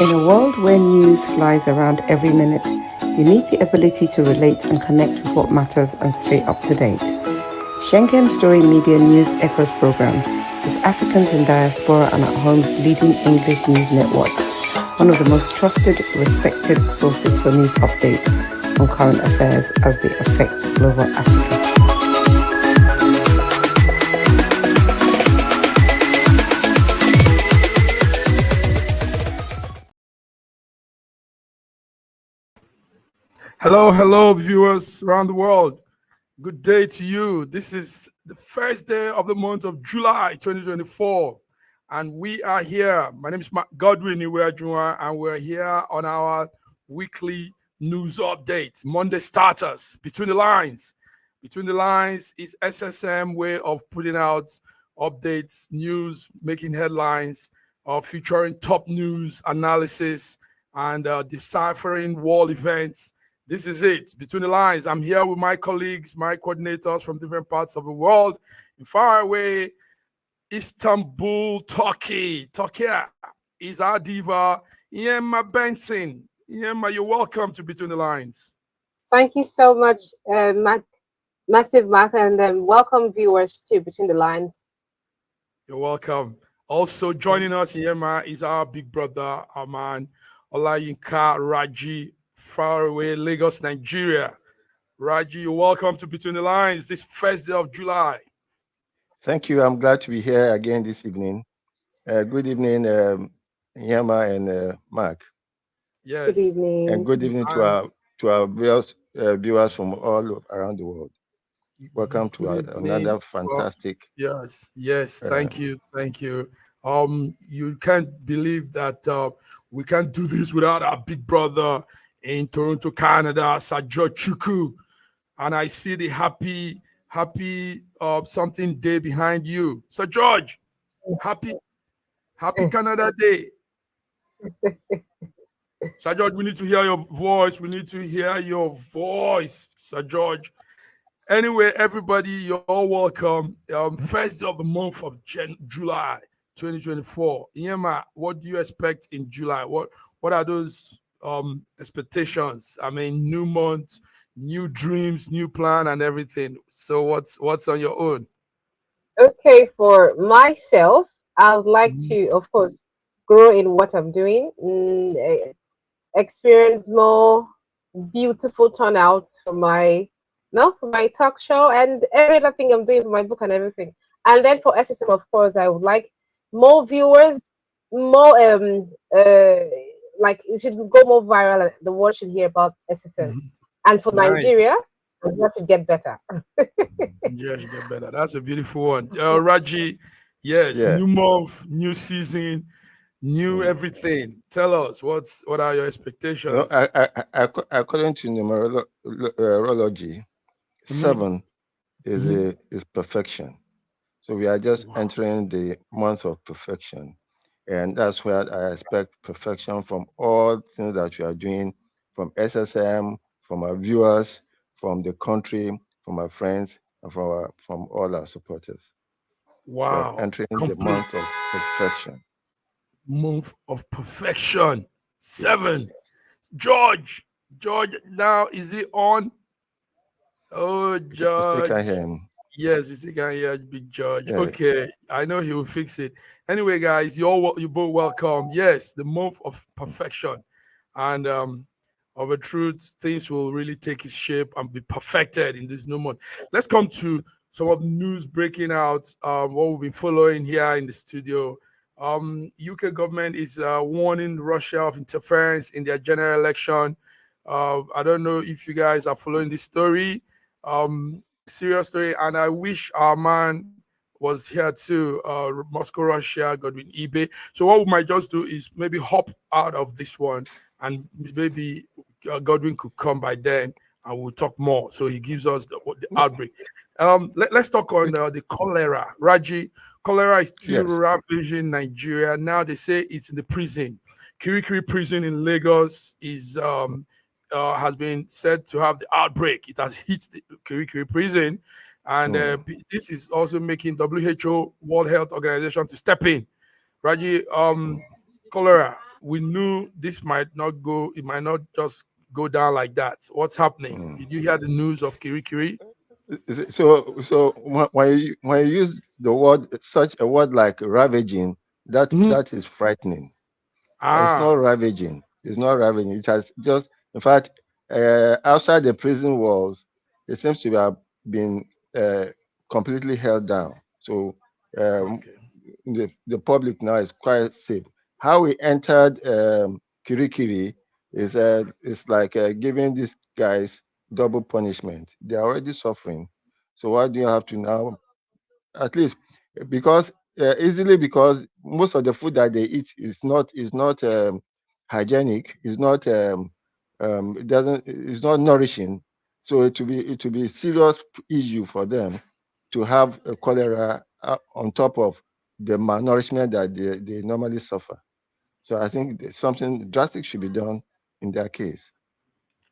In a world where news flies around every minute, you need the ability to relate and connect with what matters and stay up to date. Schengen Story Media News Echoes program is Africans in Diaspora and at Home's leading English news network, one of the most trusted, respected sources for news updates on current affairs as they affect global Africa. Hello, viewers around the world. Good day to you. This is the first day of the month of July 2024, and we are here. My name is Godwin Iweajunwa, and we're here on our weekly news update. Monday starters, Between the Lines. Between the Lines is SSM way of putting out updates, news, making headlines, featuring top news analysis, and deciphering world events. This is it, Between the Lines. I'm here with my colleagues, my coordinators from different parts of the world. In far away, Istanbul, Turkey. Turkey is our diva, Iema Benson. Iema, you're welcome to Between the Lines. Thank you so much, Massive Mark, and welcome viewers to Between the Lines. You're welcome. Also joining us, Iema, is our big brother, our man, Olayinka Raji, far away, Lagos, Nigeria. Raji, you're welcome to Between the Lines this first day of July. Thank you. I'm glad to be here again this evening. Good evening, Yama and Mark. Yes. Good evening. And good evening to our viewers from all around the world. Welcome to another fantastic. Yes. Thank you. You can't believe that we can't do this without our big brother in Toronto, Canada, Sir George Chukwu. And I see the happy something day behind you. Sir George, happy Canada Day. Sir George, we need to hear your voice. Sir George. Anyway, everybody, you're all welcome. First day of the month of July 2024. Iema, what do you expect in July? What are those expectations? I mean, new month, new dreams, new plan, and everything. So what's on your own? Okay, for myself, I would like to, of course, grow in what I'm doing, experience more beautiful turnouts for my talk show and every other thing I'm doing for my book and everything. And then for SSM, of course, I would like more viewers, more like it should go more viral. The world should hear about SSM. And for Nigeria, we have to get better. Yes, get better. That's a beautiful one. Raji, yes, new month, new season, new everything. Tell us what are your expectations? According to numerology, 7 is perfection. So we are just entering the month of perfection. And that's where I expect perfection from all things that we are doing, from SSM, from our viewers, from the country, from our friends, and from all our supporters. Wow. We're entering the month of perfection. Month of perfection. 7. George, now is he on? Oh, George. We can hear him. Yes, we still can hear Big George. Yes. Okay, I know he will fix it. Anyway, guys, you're both welcome. Yes, the month of perfection, and of a truth, things will really take its shape and be perfected in this new month. Let's come to some of the news breaking out. What we've been following here in the studio. UK government is warning Russia of interference in their general election. I don't know if you guys are following this story. Serious story, and I wish our man was here too. Moscow, Russia, Godwin eBay. So what we might just do is maybe hop out of this one, and maybe Godwin could come by then, and we'll talk more. So he gives us the outbreak. Let's talk on the cholera. Raji, cholera is still ravaging Nigeria. Now they say it's in the prison. Kirikiri prison in Lagos is has been said to have the outbreak. It has hit the Kirikiri prison, and this is also making WHO, World Health Organization, to step in. Raji, cholera, we knew this might not go, it might not just go down like that. What's happening? Did you hear the news of Kirikiri? So when you use the word, such a word like ravaging, Mhm. that is frightening. It's not Ah, ravaging. It's not ravaging. It has just, in fact, outside the prison walls, it seems to have been completely held down. So um, okay. the public now is quite safe. How we entered Kirikiri is like giving these guys double punishment. They are already suffering. So why do you have to now, at least, because easily, because most of the food that they eat is not hygienic, is not it doesn't it's not nourishing. So it will be a serious issue for them to have a cholera on top of the malnourishment that they normally suffer. So I think something drastic should be done in their case.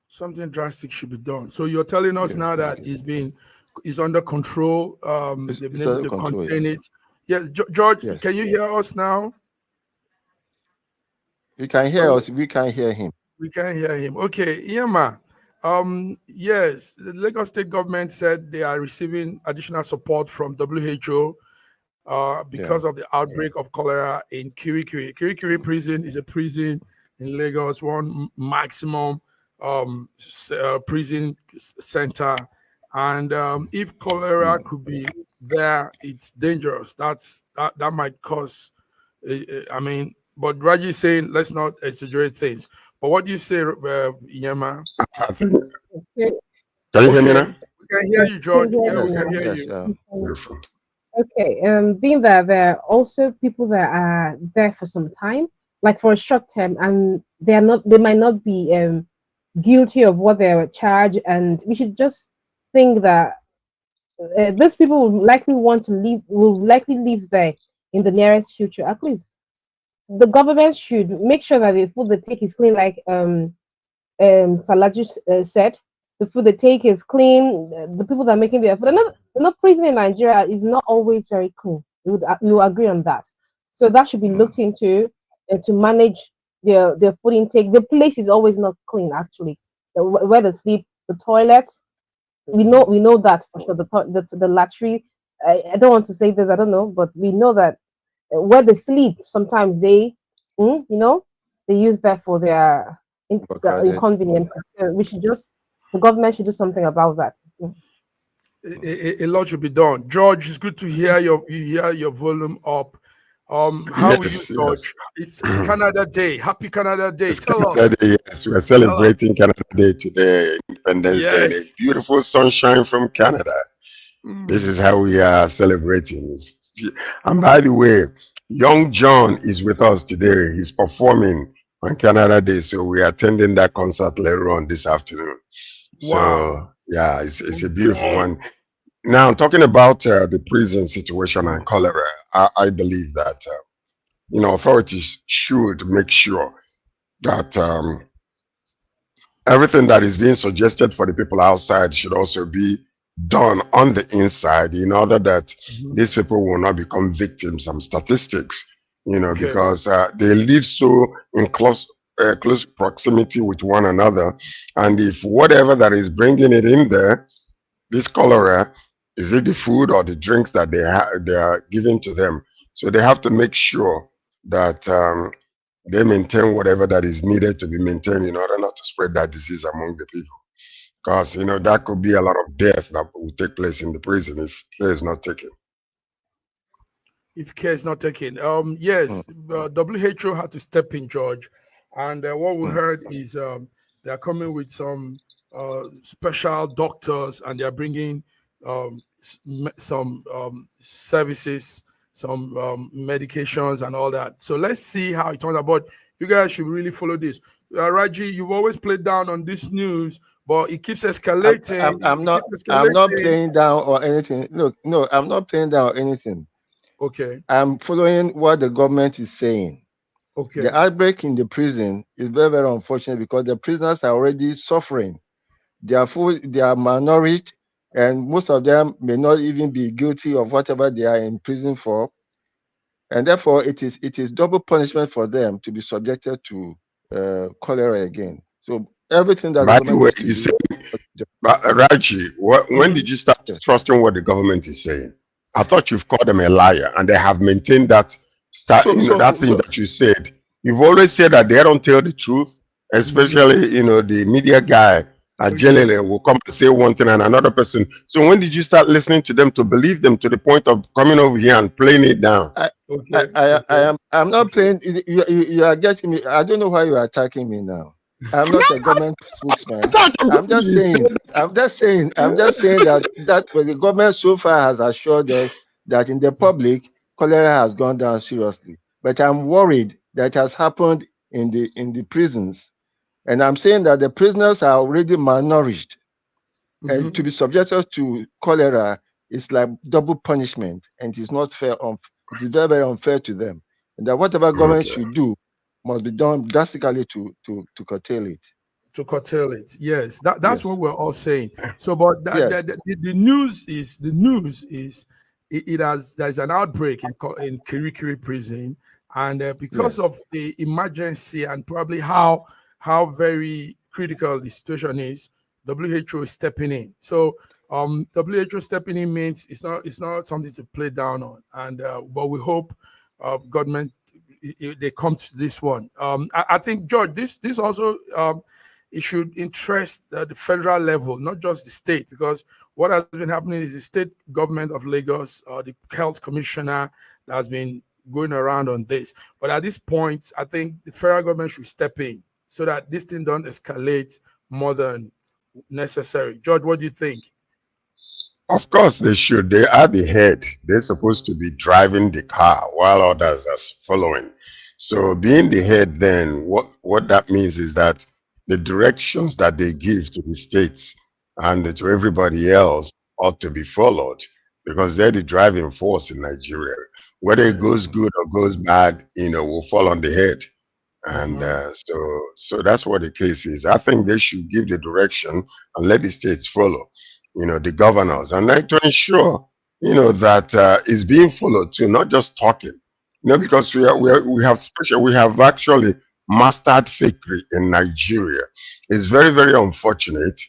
Something drastic should be done. So you're telling us Yes, now that is under control. They've been it's able under to control. contain Yes, it. Yes, George, yes. can you hear us now? You can hear Oh, us. We can hear him. we can hear him. Okay, Iyama. Yes, the Lagos State government said they are receiving additional support from WHO because Yeah. of the outbreak of cholera in Kirikiri. Kirikiri prison is a prison in Lagos, one maximum prison center. And if cholera Mm. could be there, it's dangerous. That might cause. I mean, but Raji is saying let's not exaggerate things. But what do you say, Yema? I think, Okay. can you hear me Okay, now? we can hear Yes, you, we can George. hear Yeah, you we Yes, can now. hear yes. you. Beautiful. Okay. Being that there are also people that are there for some time, like for a short term, and they might not be guilty of what they were charged, and we should just think that these people will likely live there in the nearest future. At least the government should make sure that the food they take is clean, like Salaju said. The food they take is clean. The people that are making their food, another prison in Nigeria is not always very clean. We will agree on that. So that should be Mm. looked into to manage their food intake. The place is always not clean, actually. Where they sleep, the toilet, we know that for sure. The latrine. I don't want to say this. I don't know, but we know that where they sleep, sometimes they use that for their Overcrowded. inconvenience. So the government should do something about that. A lot should be done. George, it's good to hear your volume up. How are you, Yes, George? yes. It's Canada Day. Happy Canada Day. It's Tell Canada us. Day. Yes, we're Tell us. celebrating Canada Day today, Independence Day, and a Yes. beautiful sunshine from Canada. This Mm. is how we are celebrating. And by the way, young John is with us today. He's performing on Canada Day, so we are attending that concert later on this afternoon. Wow. So yeah, it's a beautiful Okay. one. Now, talking about the prison situation and cholera, I believe that authorities should make sure that everything that is being suggested for the people outside should also be done on the inside in order that Mhm. these people will not become victims of statistics, Okay. because they live so in close proximity with one another. And if whatever that is bringing it in there, this cholera, is it the food or the drinks that they are giving to them? So they have to make sure that they maintain whatever that is needed to be maintained in order not to spread that disease among the people. Because that could be a lot of death that will take place in the prison if care is not taken. If care is not taken. Mm. Yes, WHO had to step in, George. And what we Mm. heard is they are coming with some special doctors, and they are bringing some services, some medications, and all that. So let's see how it turns out. But you guys should really follow this. Raji, you've always played down on this news, but it keeps I'm, escalating. I'm, I'm It not keeps I'm not escalating. playing down or anything. Look, no, I'm not playing down or anything. Okay, I'm following what the government is saying. The okay. outbreak in the prison is very, very unfortunate because the prisoners are already suffering. They are malnourished, and most of them may not even be guilty of whatever they are in prison for. and therefore it is double punishment for them to be subjected to cholera again. So everything that the By the government way, is to you do. say, Raji, when did you start Yes. trusting what the government is saying? I thought you've called them a liar, and they have maintained that that thing that you said. You've always said that they don't tell the truth, especially the media guy. Generally will come and say one thing and another person. So when did you start listening to them to believe them to the point of coming over here and playing it down? I'm not playing. You are getting me. I don't know why you are attacking me now. I'm not a government spokesman. I'm just saying that well, the government so far has assured us that in the public cholera has gone down seriously. But I'm worried that has happened in the prisons, and I'm saying that the prisoners are already malnourished, and to be subjected to cholera is like double punishment, and it is not fair. It is very, very unfair to them, and that whatever government should do must be done drastically to curtail it. To curtail it, yes, that's Yes. what we're all saying. So, but the news is there's an outbreak in Kirikiri prison, and because of the emergency and probably how very critical the situation is, WHO is stepping in. So WHO stepping in means it's not something to play down on, and but we hope government they come to this one. I think, George, this also it should interest the federal level, not just the state, because what has been happening is the state government of Lagos, the health commissioner that has been going around on this. But at this point, I think the federal government should step in so that this thing don't escalate more than necessary. George, what do you think? Of course they should. They are the head. They're supposed to be driving the car while others are following. So being the head, then what that means is that the directions that they give to the states and to everybody else ought to be followed, because they're the driving force in Nigeria. Whether it goes good or goes bad, will fall on the head. And so that's what the case is. I think they should give the direction and let the states follow, the governors, and like to ensure, that it's being followed too, not just talking, because we have actually mastered fakery in Nigeria. It's very, very unfortunate.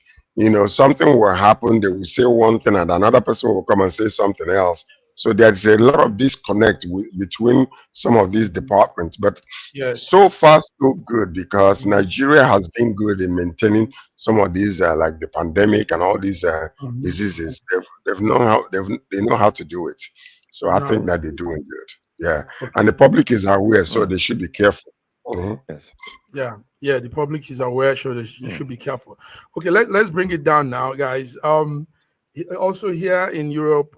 Something will happen, they will say one thing and another person will come and say something else. So there's a lot of disconnect between some of these departments. But so far, so good, because Nigeria has been good in maintaining some of these, like the pandemic and all these diseases. They know how to do it. So I think that they're doing good. Yeah. And the public is aware, so they should be careful. Yes. Yeah, the public is aware, so they should be careful. Okay, let's bring it down now, guys. Also here in Europe,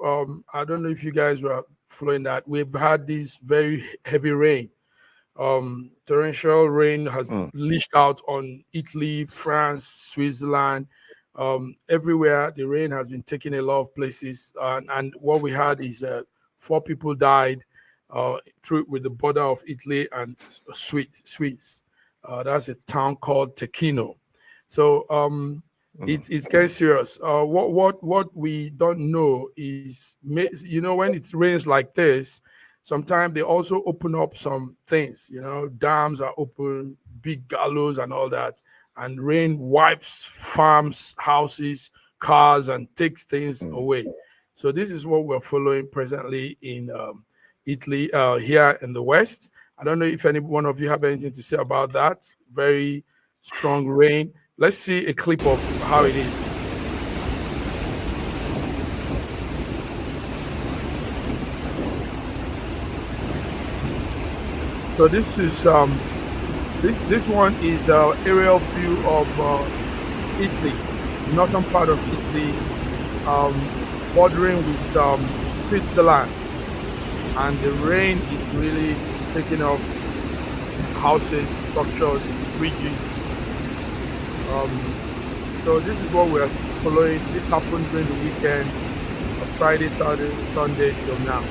I don't know if you guys were following that. We've had this very heavy rain. Torrential rain has leashed out on Italy, France, Switzerland, everywhere. The rain has been taking a lot of places, and what we had is 4 people died with the border of Italy and Swiss. That's a town called Ticino. So it's getting serious. What we don't know is, when it rains like this, sometimes they also open up some things. Dams are open, big gallows and all that, and rain wipes farms, houses, cars, and takes things away. So this is what we're following presently in Italy, here in the West. I don't know if any one of you have anything to say about that. Very strong rain. Let's see a clip of how it is. So this is this one is aerial view of Italy, northern part of Italy, bordering with Switzerland, and the rain is really taking off houses, structures, bridges. So this is what we're following. This happened during the weekend of Friday, Saturday, Sunday till now.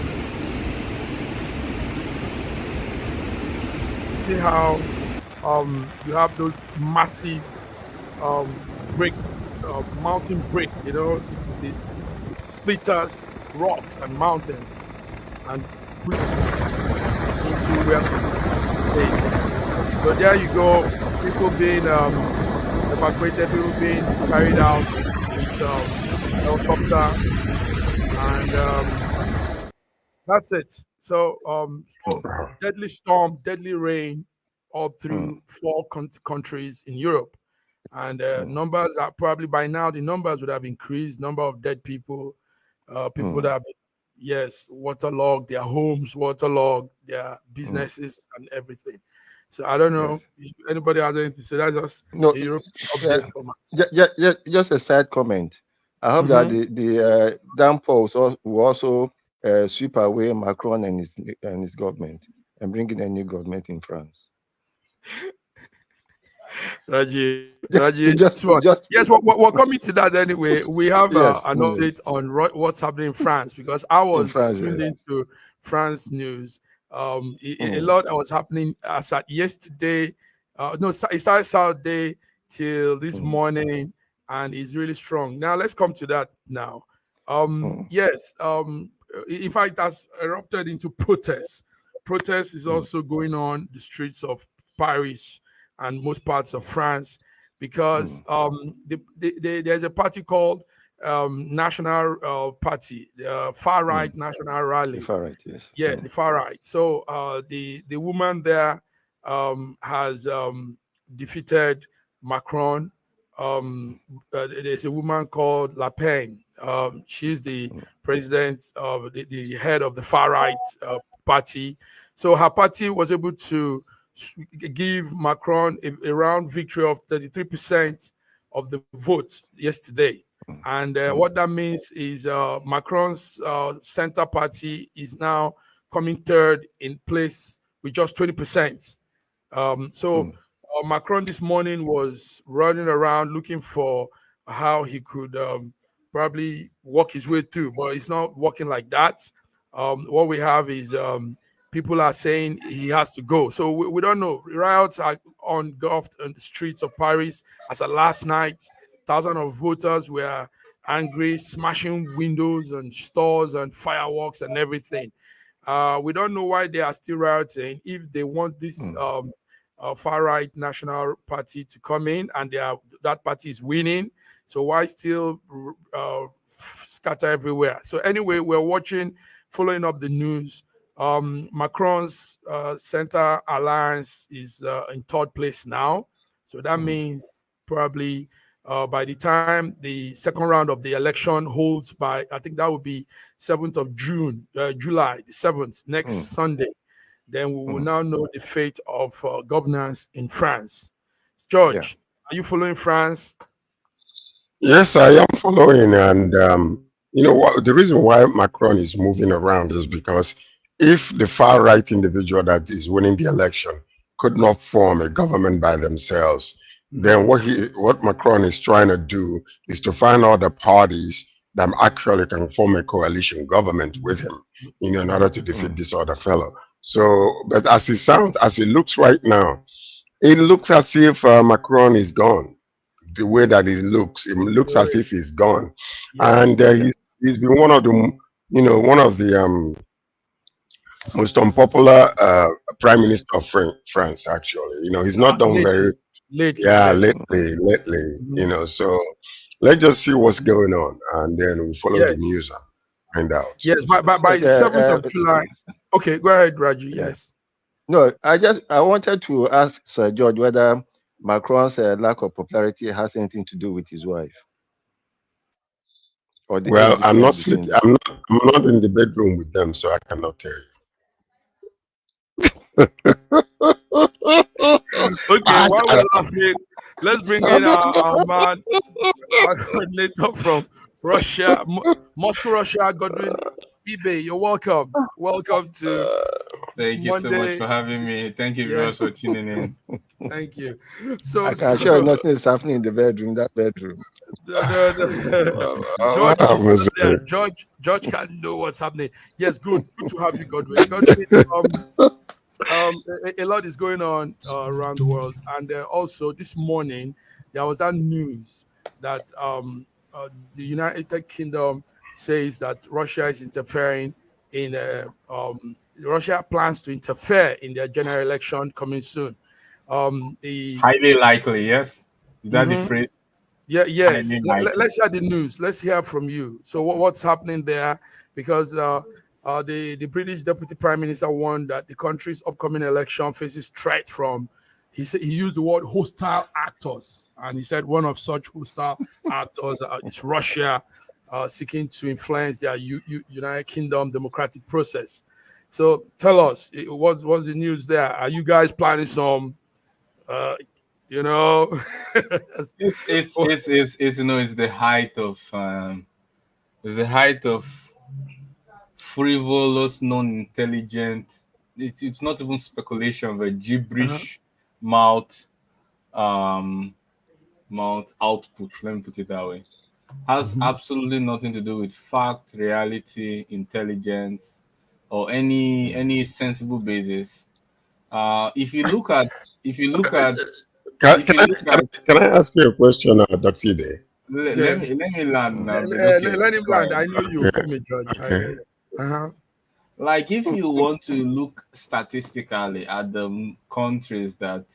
See how you have those massive mountain break, the splitters, rocks and mountains, and to where states. So there you go. People being evacuated, people being carried out with helicopter, and that's it. So deadly storm, deadly rain, all through four countries in Europe, and numbers are probably by now the numbers would have increased. Number of dead people, people that have been, yes, waterlogged, their homes waterlogged, their businesses and everything. So I don't know if anybody has anything to say. That's just No, a Europe update from us. just a side comment. I hope that the downpours will also sweep away Macron and his government and bring in a new government in France. Raji, Just yes, we're coming to that anyway. We have yes, an update on what's happening in France, because I in was France. tuned Yes. into France news. A lot was happening as at yesterday. No, it started Saturday till this morning, and it's really strong. Now let's come to that now. Yes, in fact, that's erupted into protests. Protest is also going on the streets of Paris and most parts of France, because there's a party called National Party, the far right National Rally. The far right, yes. Yeah, the far right. So the woman there has defeated Macron. There's a woman called Le Pen. She's the president of the head of the far right party. So her party was able to give Macron a round victory of 33% of the vote yesterday. And what that means is Macron's center party is now coming third in place with just 20%. Macron this morning was running around looking for how he could probably walk his way through, but it's not working like that. What we have is people are saying he has to go. So we don't know. Riots are on Govt on the streets of Paris as of last night. Thousands of voters were angry, smashing windows and stores and fireworks and everything. We don't know why they are still rioting. If they want this far right National Party to come in and that party is winning, so why still scatter everywhere? So anyway, we're watching, following up the news. Macron's center alliance is in third place now. So that means probably by the time the second round of the election holds by, I think that would be 7th of July, the 7th, next Sunday, then we will now know the fate of governance in France. George, are you following France? Yes, I am following. And, you know, the reason why Macron is moving around is because if the far right individual that is winning the election could not form a government by themselves, then what Macron is trying to do is to find other parties that actually can form a coalition government with him in order to defeat this other fellow. So, but as it looks right now, it looks as if Macron is gone. The way that it looks as if he's gone. Yes. And he's been one of the most unpopular prime minister of France. Actually, he's not done lately. So let's just see what's going on, and then we'll follow the news and find out. Yes, by the 7th of July. Okay, go ahead, Raji. Yes. No, I wanted to ask Sir George whether Macron's lack of popularity has anything to do with his wife. Or well, I'm not in the bedroom with them, so I cannot tell you. Okay, while we're laughing, let's bring in our man, our coordinator from Russia, Moscow, Russia, Godwin eBay. You're welcome. Welcome to Thank you so much for having me. Thank you very much for tuning in. Thank you. So I can assure nothing is happening in the bedroom, that bedroom. George can't know what's happening. Yes, good to have you, Godwin. Godwin, a lot is going on around the world, and also this morning there was that news that the United Kingdom says that Russia is interfering in Russia plans to interfere in their general election coming soon. Highly likely, yes. Is that the phrase? Yeah, yes. Highly Let's hear the news. Let's hear from you. So what's happening there? Because the British Deputy Prime Minister warned that the country's upcoming election faces threat from, he used the word hostile actors, and he said one of such hostile actors is Russia, seeking to influence their United Kingdom democratic process. So tell us, what's the news there? Are you guys planning some, you know? it's you know, it's the height of frivolous, non-intelligent. It's not even speculation, but gibberish mouth output. Let me put it that way. Has absolutely nothing to do with fact, reality, intelligence, or any sensible basis. If you look at Can I ask you a question, Dr. Ide? let me land now. Let him land. I know you will be judge. Okay. Like, if you want to look statistically at the countries that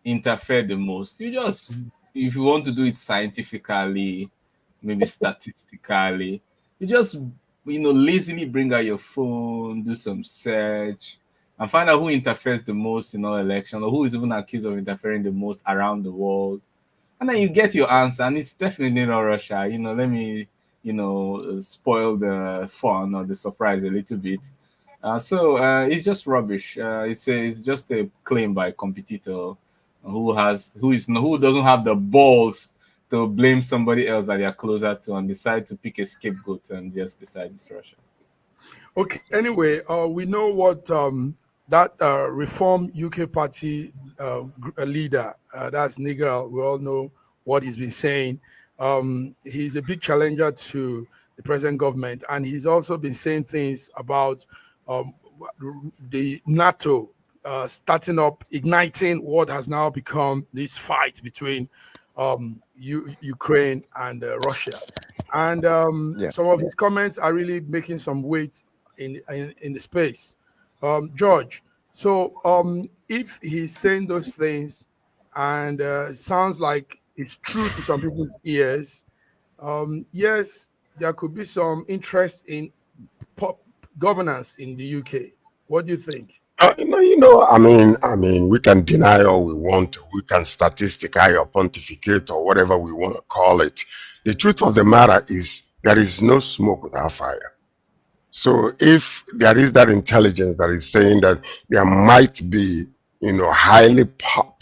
interfere the most, you just, if you want to do it scientifically, maybe statistically, you just, lazily bring out your phone, do some search, and find out who interferes the most in our election, or who is even accused of interfering the most around the world. And then you get your answer, and it's definitely not Russia. Let me, spoil the fun or the surprise a little bit. So it's just rubbish. It's just a claim by a competitor who doesn't have the balls to blame somebody else that they are closer to and decide to pick a scapegoat and just decide it's Russia. Okay. Anyway, we know what that Reform UK Party leader, that's Nigel. We all know what he's been saying. He's a big challenger to the present government, and he's also been saying things about the NATO starting up, igniting what has now become this fight between Ukraine and Russia. And some of his comments are really making some weight in the space. George, so if he's saying those things and it sounds like it's true to some people's ears, yes, there could be some interest in governance in the UK. What do you think? I mean, we can deny all we want to. We can statistically or pontificate or whatever we want to call it. The truth of the matter is there is no smoke without fire. So if there is that intelligence that is saying that there might be, highly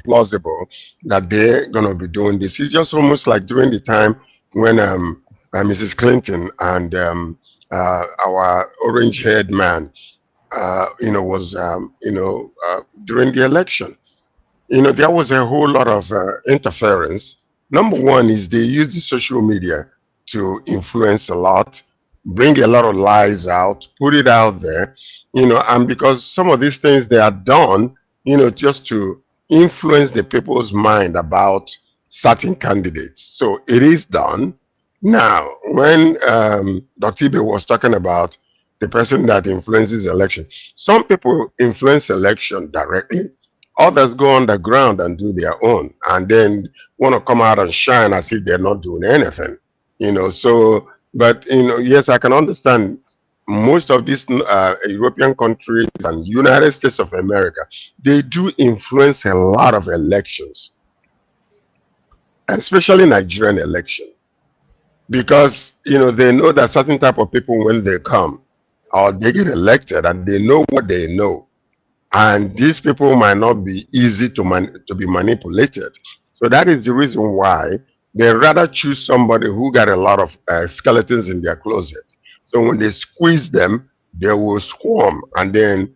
plausible that they're going to be doing this, it's just almost like during the time when Mrs. Clinton and our orange-haired man, was, during the election, there was a whole lot of interference. Number one is they use the social media to influence a lot, bring a lot of lies out, put it out there, and because some of these things they are done, just to influence the people's mind about certain candidates. So it is done. Now, when Dr. Ibe was talking about the person that influences election, some people influence election directly. Others go underground and do their own, and then want to come out and shine as if they're not doing anything. So, but yes, I can understand most of these European countries and United States of America, they do influence a lot of elections, especially Nigerian election, because they know that certain type of people, when they come or they get elected, and they know what they know, and these people might not be easy to be manipulated. So that is the reason why they rather choose somebody who got a lot of skeletons in their closet. So when they squeeze them, they will squirm and then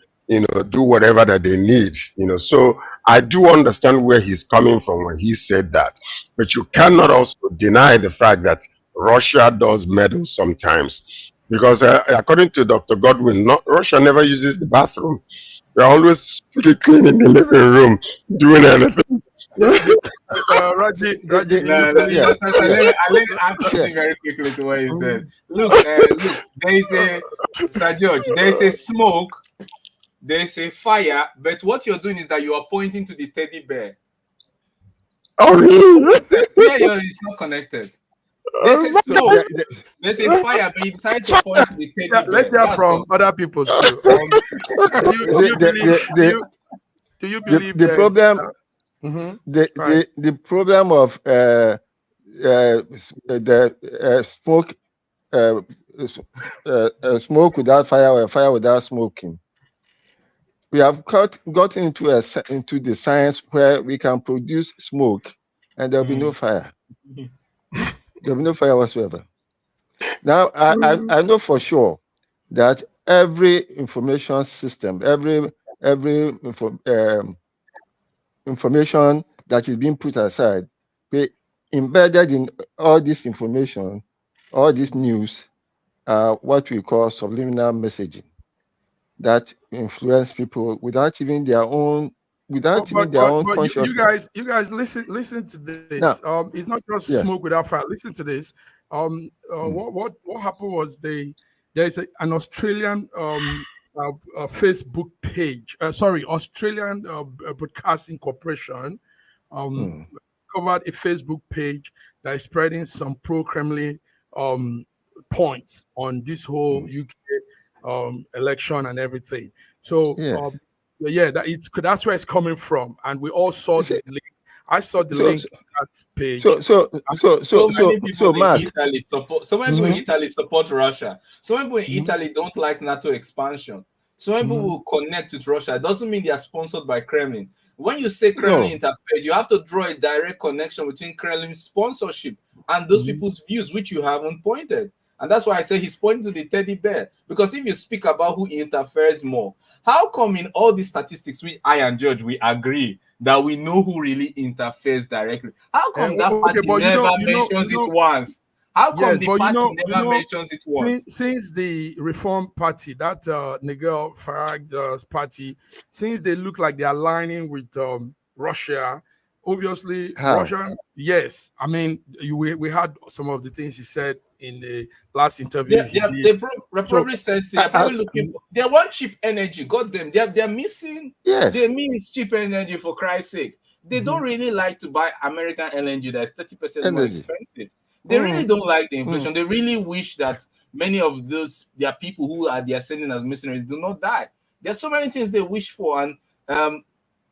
do whatever that they need. So I do understand where he's coming from when he said that, but you cannot also deny the fact that Russia does meddle sometimes, because according to Dr. Godwin, Russia never uses the bathroom. They're always clean in the living room, doing anything. Raji, let me add something very quickly to what you said. Look, there is a Sir George. There is a smoke there's a fire, but what you're doing is that you are pointing to the teddy bear. Oh, really? Yeah, it's not connected. There's a smoke. There's a fire, but you decide to point to the teddy bear. Let's hear from other people too. Do you believe the problem? The problem of the smoke, smoke without fire or fire without smoking. We have got into the science where we can produce smoke and there'll be no fire. There'll be no fire whatsoever. Now I know for sure that every information system, every information that is being put aside, we embedded in all this information, all this news, what we call subliminal messaging, that influence people without even their own consciousness. You guys listen to this. Now, it's not just smoke without fire. Listen to this. What happened was there's an Australian Facebook page. Australian Broadcasting Corporation covered a Facebook page that is spreading some pro-Kremlin points on this whole UK election and everything. So that's where it's coming from, and we all saw the link. I saw the link to that page. So many people in Italy support. So many people in Italy support Russia. So many people in Italy don't like NATO expansion. So many people will connect with Russia. It doesn't mean they are sponsored by Kremlin. When you say Kremlin interferes, you have to draw a direct connection between Kremlin's sponsorship and those people's views, which you haven't pointed. And that's why I say he's pointing to the teddy bear. Because if you speak about who interferes more, how come in all these statistics, I and George, we agree that we know who really interferes directly? How come that party never mentions it once? How come the party never mentions it once? Since the Reform Party, that Nigel Farage's party, since they look like they're aligning with Russia, obviously, Russia, yes. I mean, we had some of the things he said in the last interview. They probably sense they're probably looking for. They want cheap energy. God damn, they're missing. Yeah, they miss cheap energy, for Christ's sake. They don't really like to buy American LNG that's 30% more expensive. They really don't like the inflation. They really wish that many of their people who are they are sending as missionaries do not die. There's so many things they wish for, and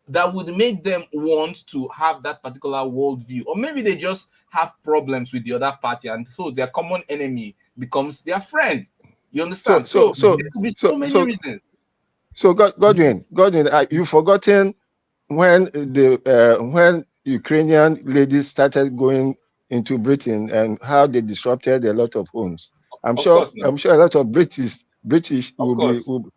that would make them want to have that particular worldview. Or maybe they just have problems with the other party, and so their common enemy becomes their friend. You understand? So there could be so many reasons. So Godwin, you've forgotten when when Ukrainian ladies started going into Britain and how they disrupted a lot the homes. I'm sure a lot of British will still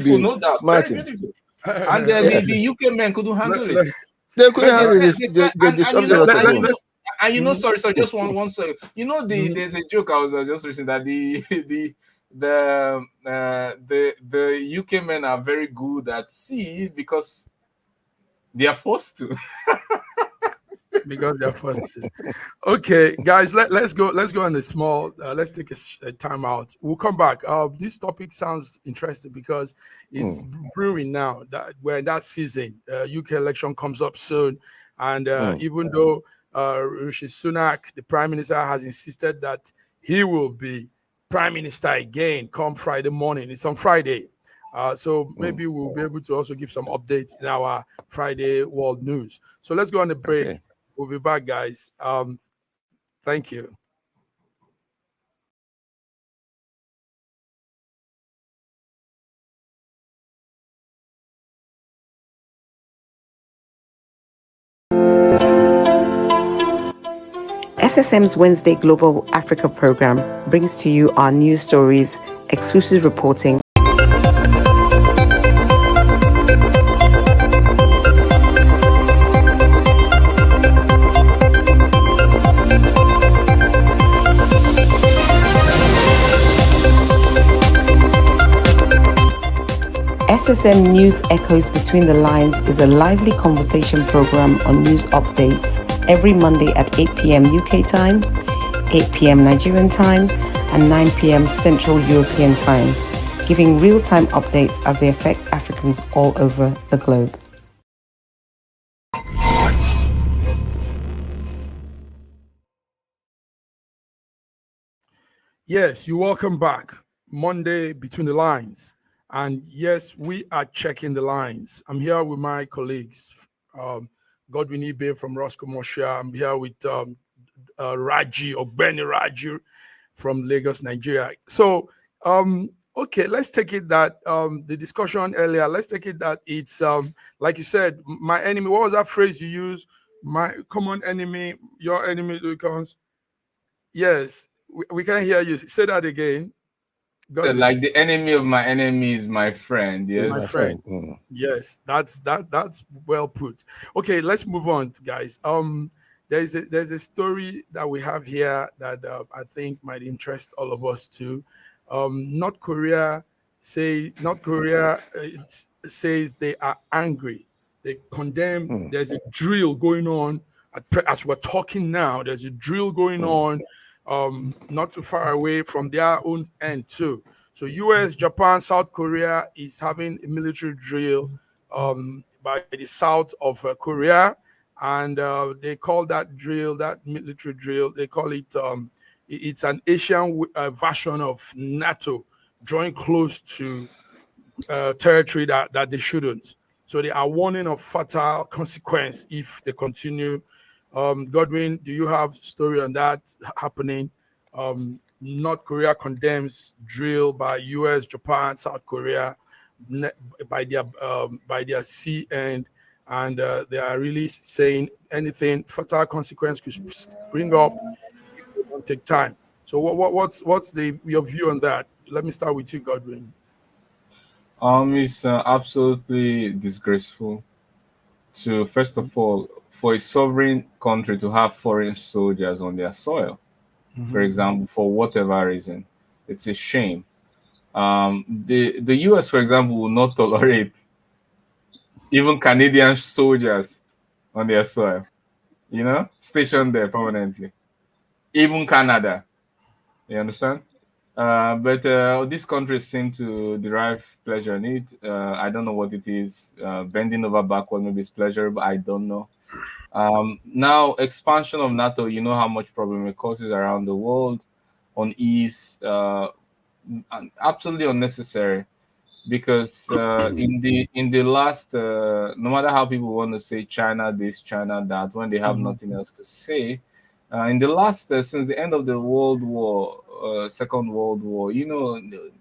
be no doubt. Very beautiful. And the UK men couldn't handle it. They couldn't handle it. They disrupted a lot of homes. And you know, sorry, just one second. You know, there's a joke I was just reading that the UK men are very good at sea because they are forced to. Because they're forced to. Okay, guys, let's go on a small. Let's take a time out. We'll come back. This topic sounds interesting because it's brewing now. That we're in that season. UK election comes up soon, and even though Rishi Sunak, the Prime Minister, has insisted that he will be Prime Minister again come Friday morning. It's on Friday. So maybe we'll be able to also give some updates in our Friday World News. So let's go on a break. Okay. We'll be back, guys. Thank you. SSM's Wednesday Global Africa program brings to you our news stories, exclusive reporting, SSM News Echoes Between the Lines is a lively conversation program on news updates every Monday at 8 p.m. UK time, 8 p.m. Nigerian time, and 9 p.m. Central European time, giving real-time updates as they affect Africa. Africans all over the globe. Yes, you're welcome back. Monday Between the Lines. And yes, we are checking the lines. I'm here with my colleagues, Godwin Ibe from Roscoe Mosha. I'm here with Raji or Benny Raji from Lagos, Nigeria. So, okay, let's take it that the discussion earlier, let's take it that it's like you said, my enemy. What was that phrase you used? My common enemy, your enemy becomes. Yes, we can hear you. Say that again. Godwin. Like the enemy of my enemy is my friend. Yes, My friend. Yes, that's well put. Okay, let's move on, guys. There's a story that we have here that I think might interest all of us too. North Korea says they are angry. They condemn. There's a drill going on as we're talking now. There's a drill going on, not too far away from their own end too. So U.S., Japan, South Korea is having a military drill by the south of Korea, and they call that military drill, they call it, it's an Asian version of NATO, drawing close to territory that they shouldn't. So they are warning of fatal consequence if they continue. Godwin, do you have story on that happening? North Korea condemns drill by U.S., Japan, South Korea by their sea end, and they are really saying anything fatal consequence could spring up if they don't take time. So what's your view on that? Let me start with you, Godwin. It's absolutely disgraceful to, first of all, for a sovereign country to have foreign soldiers on their soil. For example, for whatever reason, it's a shame. The US, for example, will not tolerate even Canadian soldiers on their soil, stationed there permanently. Even Canada, you understand? But these countries seem to derive pleasure in it. I don't know what it is. Bending over backward, maybe it's pleasure, but I don't know. Now, expansion of NATO, you know how much problem it causes around the world, unease, absolutely unnecessary. Because in the last, no matter how people want to say China this, China that, when they have nothing else to say, in the last, since the end of the World War, Second World War,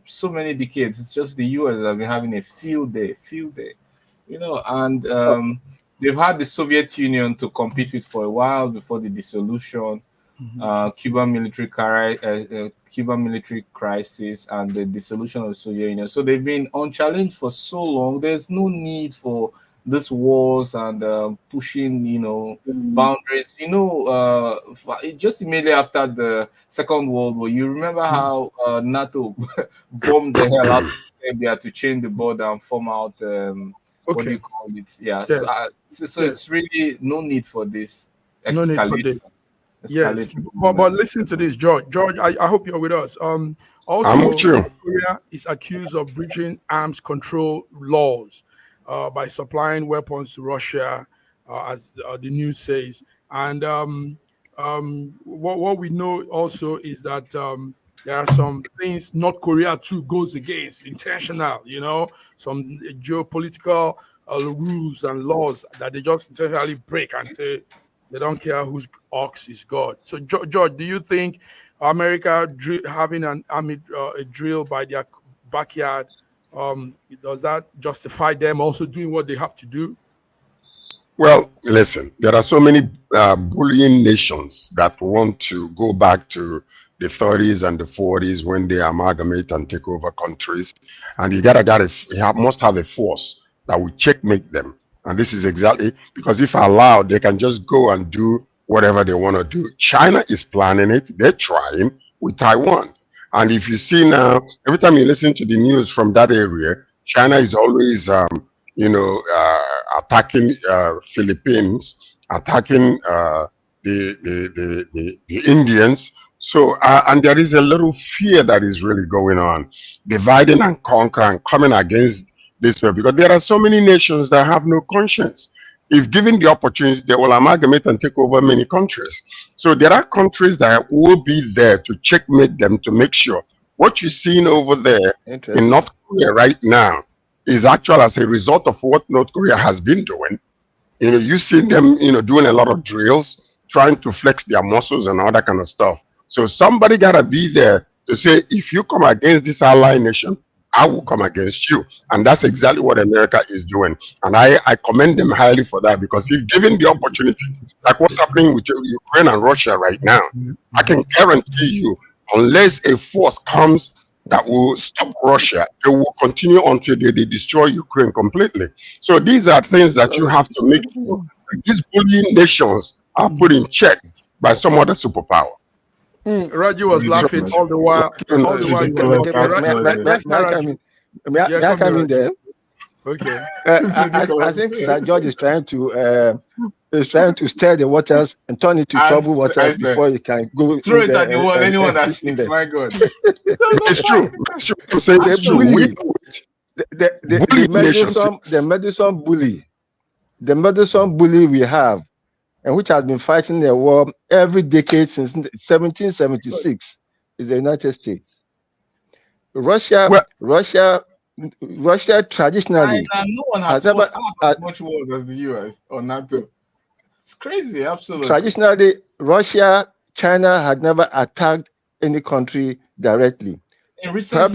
so many decades, it's just the US have been having a field day, and they've had the Soviet Union to compete with for a while before the dissolution, Cuban military crisis, and the dissolution of the Soviet Union. So they've been unchallenged for so long. There's no need for these wars and pushing, boundaries. Just immediately after the Second World War, you remember how NATO bombed the hell out of Serbia to change the border and form out. What do you call it? Yeah. So it's really no need for this escalation. Yes, but listen to this, George. George, I hope you're with us. Also, North Korea is accused of breaching arms control laws by supplying weapons to Russia, as the news says. And what we know also is that there are some things North Korea too goes against, intentional, some geopolitical rules and laws that they just intentionally break and say they don't care whose ox is God. So, George, do you think America having an army a drill by their backyard, does that justify them also doing what they have to do? Well, listen, there are so many bullying nations that want to go back to the 30s and the 40s when they amalgamate and take over countries. And you must have a force that will checkmate them. And this is exactly because if allowed, they can just go and do whatever they want to do. China is planning it. They're trying with Taiwan. And if you see now, every time you listen to the news from that area, China is always, attacking Philippines, attacking the Indians. So, and there is a little fear that is really going on, dividing and conquer and coming against this way, because there are so many nations that have no conscience. If given the opportunity, they will amalgamate and take over many countries. So there are countries that will be there to checkmate them, to make sure what you're seeing over there in North Korea right now is actual as a result of what North Korea has been doing. You know, you see them, you know, doing a lot of drills, trying to flex their muscles and all that kind of stuff. So somebody gotta be there to say, if you come against this ally nation, I will come against you. And that's exactly what America is doing. And I commend them highly for that, because if given the opportunity, like what's happening with Ukraine and Russia right now, I can guarantee you, unless a force comes that will stop Russia, they will continue until they destroy Ukraine completely. So these are things that you have to make sure these bullying nations are put in check by some other superpower. Raji was laughing all the while. All the while. May I come in there? Okay. I think Sir George is trying to stir the waters and turn it to trouble waters before you can go. Throw it at the wall. Anyone that speaks, my God. It's true. It's true. I'm saying it's true. The medicine bully we have, and which has been fighting the war every decade since 1776, is the United States. Russia traditionally no one has fought as much wars as the US or NATO. It's crazy, absolutely. Traditionally, Russia, China had never attacked any country directly. In recent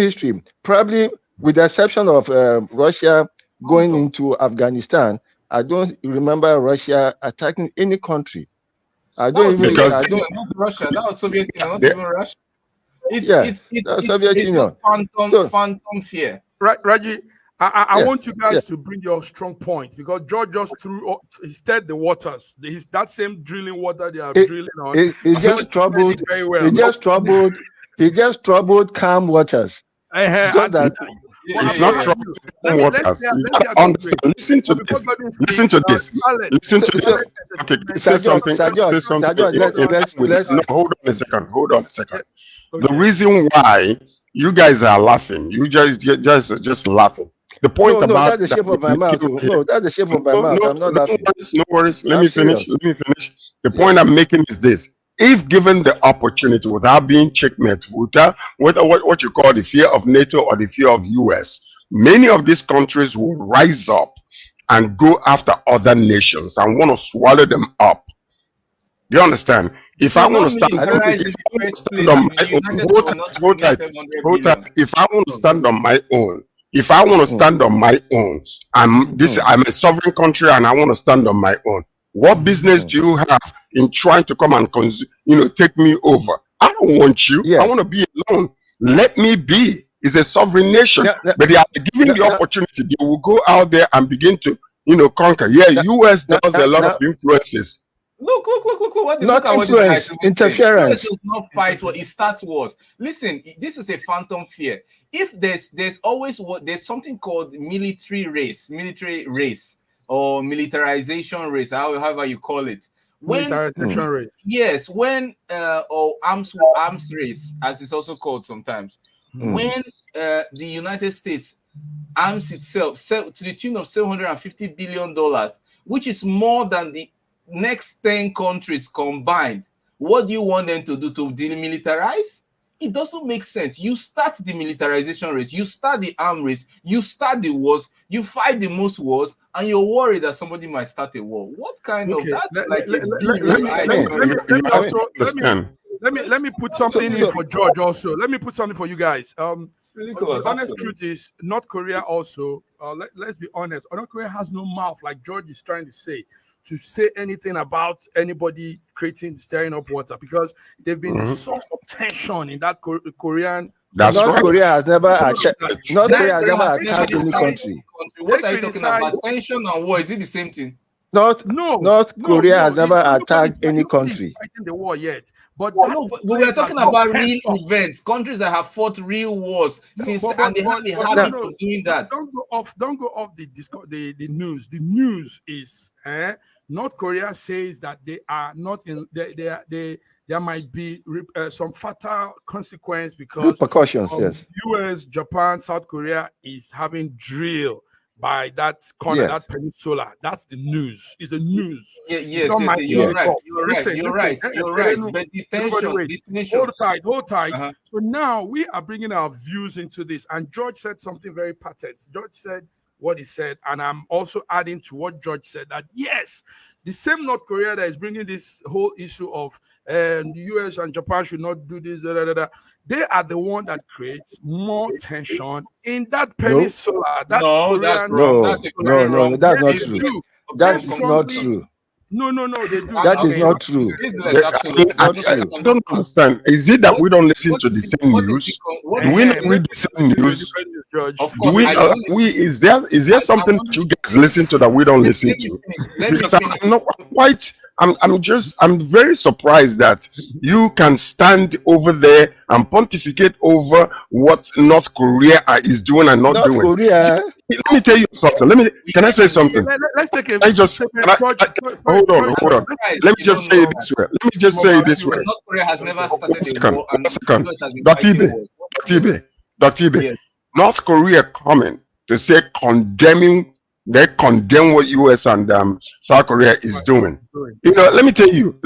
history, probably with the exception of Russia going into Afghanistan, I don't remember Russia attacking any country. Russia. That was Soviet Union, not even Russia. It's Soviet Union. Phantom fear. Right, Raji. I want you guys to bring your strong point, because George just he stirred the waters. That same drilling water they are drilling on. He just troubled calm waters. It's not troubled waters. Understand. Listen to this. Okay, say something. Say something. No, hold on a second. The reason why you guys are laughing, you just laughing. The point about that's the shape of my mouth. No, that's the shape of my mouth. I'm not laughing. No worries. Let me finish. The point I'm making is this: if given the opportunity, without being checkmate, without what you call the fear of NATO or the fear of US, many of these countries will rise up and go after other nations and want to swallow them up. Do you understand? If I want to stand on my own, I'm a sovereign country and I want to stand on my own. What business do you have in trying to come and take me over? I don't want you. I want to be alone. Let me be. It's a sovereign nation, but they are given the opportunity. They will go out there and begin to conquer. US does a lot of influences. Look. What not influence, interference. Does not fight what it starts wars. Listen, this is a phantom fear. If there's always there's something called military race, or militarization race, however you call it. Militarization race. Yes, or arms race, as it's also called sometimes. When the United States arms itself to the tune of $750 billion, which is more than the next 10 countries combined, what do you want them to do? To demilitarize? It doesn't make sense. You start the militarization race, you start the arm race, you start the wars, you fight the most wars, and you're worried that somebody might start a war. What kind of let me put something in for George also. Let me put something for you guys. Ridiculous. The honest truth is, North Korea also, let's be honest, North Korea has no mouth, like George is trying to say anything about anybody stirring up water, because they've been a source of tension in that Korean. That's North right. Korea has never attacked any country. What are you talking about? Tension and war, is it the same thing? North Korea has never attacked any country. Fighting the war yet, but but we are talking about real events, countries that have fought real wars since, and they have a habit of doing that. Don't go off the news. The news is North Korea says that they are not in. There might be some fatal consequence because repercussions. Yes, U.S., Japan, South Korea is having drill by that corner, that peninsula. That's the news. It's a news. You're right. You're right. But detention. Hold tight. So now we are bringing our views into this. And George said something very patent. George said what he said, and I'm also adding to what George said that yes, the same North Korea that is bringing this whole issue of the US and Japan should not do this, they are the one that creates more tension in that peninsula. That's wrong. No, that's not true. That is not true. No. That is not true. I don't understand. Is it that we don't listen to the same news? Do we not read the same news? Of course. Is there something that you guys listen to that we don't listen to? Because I'm very surprised that you can stand over there and pontificate over what North Korea is doing and not doing. Korea. Let me tell you something. Can I say something? Let's take a. Hold on. Let me just say it this way. North Korea has never started a war. Dr. Ibe, North Korea coming to say they condemn what US and South Korea is doing. Let me tell you,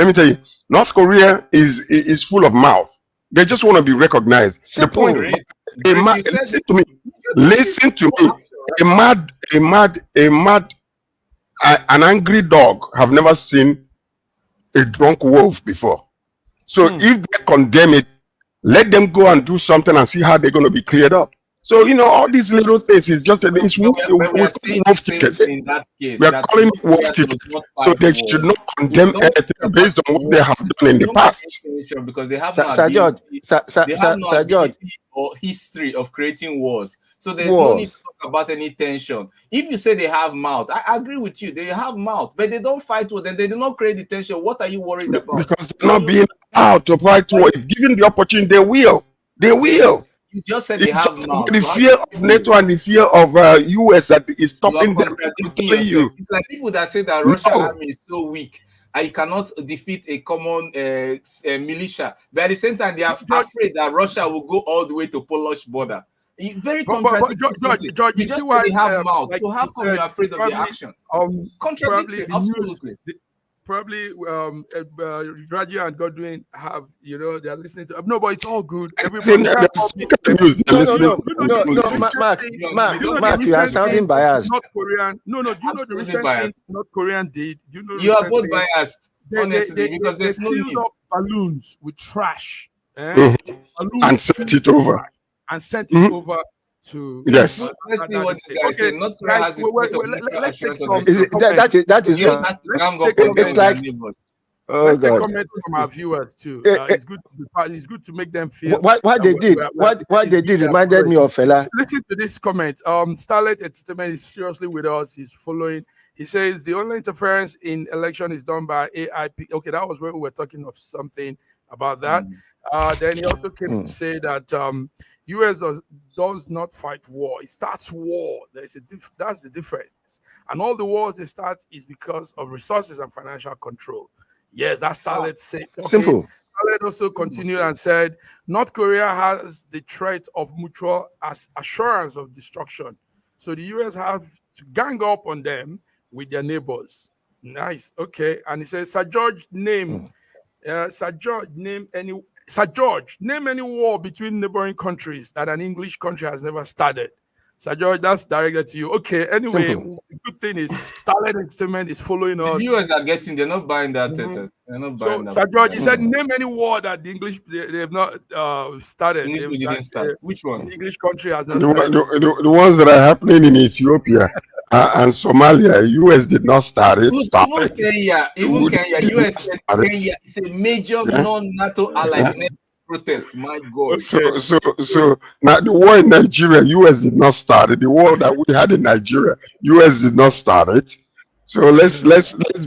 North Korea is full of mouth. They just want to be recognized. The point, listen to me. An angry dog have never seen a drunk wolf before. So if they condemn it, let them go and do something and see how they're going to be cleared up. So all these little things is just we are calling it wolf ticket. So they should not condemn anything based on what they have done in the past. Because they have no ability or history of creating wars. So there's no need to talk about any tension. If you say they have mouth, I agree with you. They have mouth, but they don't fight war. Then they do not create the tension. What are you worried about? Because they're not being allowed to fight war. If given the opportunity, they will. They will. You just said they have mouth. The fear of NATO and the fear of US that is stopping them. It's like people that say that Russian army is so weak. I cannot defeat a common militia. But at the same time, they are afraid that Russia will go all the way to Polish border. Very contradictory. George, you just say they have mouth. So how come you're afraid of their action? Contradictory, absolutely. Probably Raji and Godwin have, they're listening to. No, but it's all good. Everybody. Mark, you are sounding biased. North Korean. No. Do you know the recent thing North Korean did? You are both biased, honestly, because there's no need. Up balloons with trash, and sent it over. And sent it over to. Yes. Let's see what this guy said. North Korea has let's take that is it's like. Let's take comments from our viewers too. It's good to make them feel. What they did reminded me of fella. Listen to this comment. Starlight Entertainment is seriously with us. He's following. He says the only interference in election is done by AIP. Okay, that was where we were talking of something about that. Then he also came to say that US does not fight war. It starts war. That's the difference. And all the wars they start is because of resources and financial control. Yes, that's Starlet said. Okay. Simple. Starlet also continued and said, North Korea has the threat of mutual assurance of destruction. So the US have to gang up on them with their neighbors. Nice. Okay. And he says, Sir George, name any war between neighboring countries that an English country has never started. Sir George, that's directed to you. Okay, anyway, the good thing is Starlight Entertainment is following us. The viewers are they're not buying that. They're not buying that. Sir George, he said, name any war that the English, they have not started. We didn't start. Which one? The English country has not started. The ones that are happening in Ethiopia and Somalia, US did not start it. Even Kenya, US said Kenya is a major non-NATO ally. Protest, my God. So now the war in Nigeria, US did not start it. The war that we had in Nigeria, US did not start it. So let's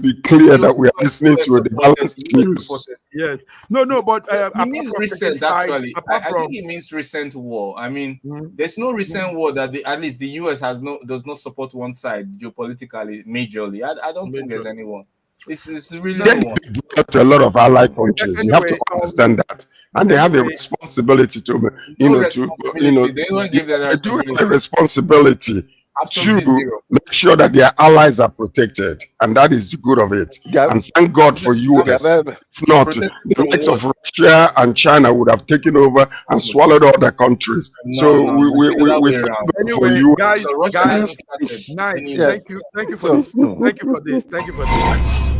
be clear that we are listening to the balanced news. Yes. No, but he means recent actually. I think he means recent war. I mean, there's no recent war that at least the US does not support one side geopolitically majorly. I don't think there's anyone. It's really to a lot of allied countries. You have to understand that, and they have a responsibility to they don't give them do have a responsibility to make sure that their allies are protected, and that is the good of it. And thank God for US. If not, the likes of Russia and China would have taken over and swallowed other countries. We for you, guys. Nice. Yeah. Thank you for this. Thank you for this.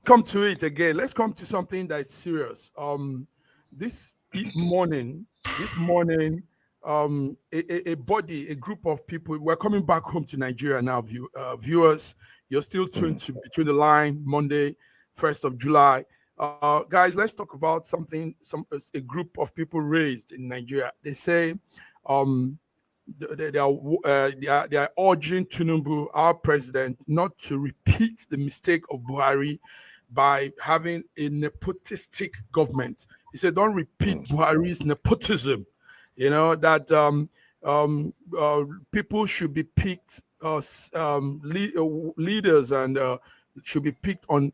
Come to it again. Let's come to something that's serious. This morning, a group of people, we're coming back home to Nigeria now. Viewers, you're still tuned to Between the Line, Monday, 1st of July. Guys, let's talk about a group of people raised in Nigeria. They say they are urging Tinubu, our president, not to repeat the mistake of Buhari by having a nepotistic government. He said, don't repeat Buhari's nepotism. You know, that people should be picked, leaders and should be picked on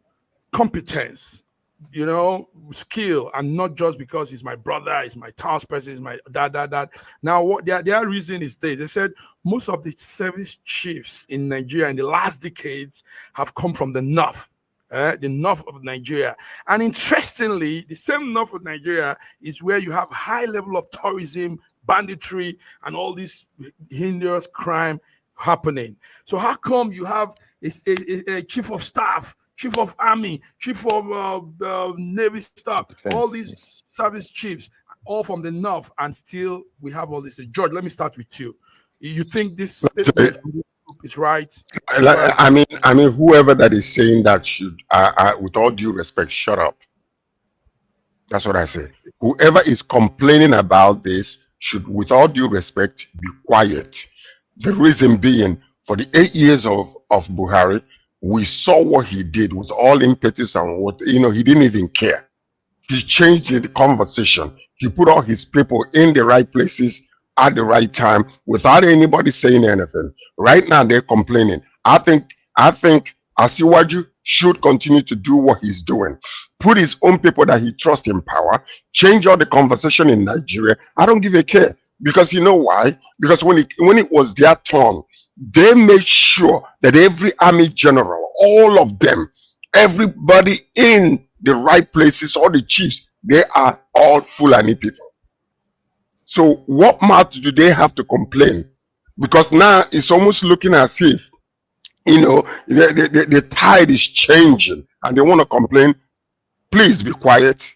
competence, you know, skill, and not just because he's my brother, he's my townsperson, he's my dad. Now, what their reason is this. They said most of the service chiefs in Nigeria in the last decades have come from the north. The north of Nigeria. And interestingly, the same north of Nigeria is where you have high level of tourism, banditry, and all this heinous crime happening. So how come you have a chief of staff, chief of army, chief of navy staff, all these service chiefs, all from the north, and still we have all this? George, let me start with you. You think this is right? I mean, whoever that is saying that should, with all due respect, shut up. That's what I say. Whoever is complaining about this should, with all due respect, be quiet. The reason being, for the 8 years of Buhari, we saw what he did with all impetus and what, he didn't even care. He changed the conversation. He put all his people in the right places at the right time without anybody saying anything. Right now they're complaining. I think Asiwaju should continue to do what he's doing. Put his own people that he trusts in power, change all the conversation in Nigeria. I don't give a care. Because you know why? Because when it was their turn, they made sure that every army general, all of them, everybody in the right places, all the chiefs, they are all Fulani people. So what mouth do they have to complain? Because now it's almost looking as if, the tide is changing and they want to complain. Please be quiet